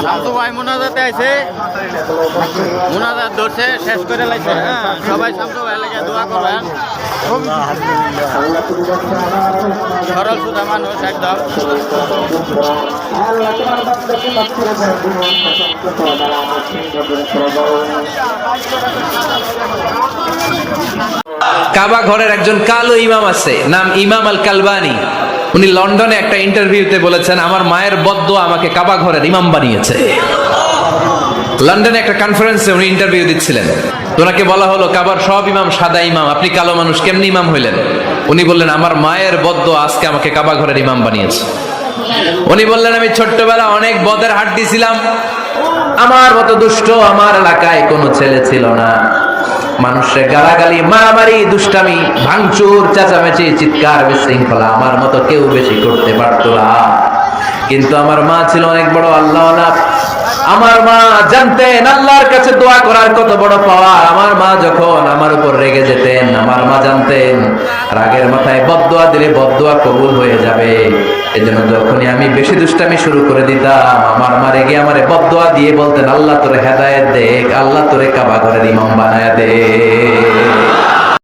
শামসু ভাই মোনাজাতে আছে, মোনাজাত ধরছে, শেষ করে লাগছে। হ্যাঁ, সবাই শামসু ভাই লাগে দোয়া করবেন। সরল সুধা মানুষ একদম। কাবা ঘরের একজন কালো ইমাম আছে, নাম ইমাম আল কালবানি। উনি লন্ডনে একটা ইন্টারভিউতে বলেছেন, আমার মায়ের বদ্দুয়া আমাকে কাবা ঘরের ইমাম বানিয়েছে। লন্ডনে একটা কনফারেন্সে উনি ইন্টারভিউ দিচ্ছিলেন। ওনাকে বলা হলো, কাবার সব ইমাম সাদা ইমাম, আপনি কালো মানুষ, কেমনি ইমাম হইলেন? উনি বললেন, আমার মায়ের বদ্দুয়া আজকে আমাকে কাবা ঘরের ইমাম বানিয়েছে। উনি বললেন, আমি ছোট্টবেলা অনেক বদের হাট দিছিলাম, আমার মতো দুষ্ট আমার এলাকায় কোনো ছেলে ছিল না। মানুষের গালাগালি, মারামারি, দুষ্টামি, ভাঙচুর, চেঁচামেচি, চিৎকার, বিশৃঙ্খলা আমার মতো কেউ বেশি করতে পারতো না। কিন্তু আমার মা ছিল অনেক বড় আল্লাহওয়ালা। আমার মা জানতেন আল্লাহর কাছে দোয়া করার কত বড় পাওয়া। আমার মা যখন আমার উপর রেগে যেতেন, আমার মা জানতেন রাগের মাথায় বদদোয়া দিলে বদদোয়া কবুল হয়ে যাবে। এজন্য যখনই আমি বেশি দুষ্টামি শুরু করে দিতাম, আমার মা রেগে আমারে বদদোয়া দিয়ে বলতেন, আল্লাহ তোরে হেদায়েত দেখ, আল্লাহ তোরে কাবা ঘরের ইমাম বানায়া দে।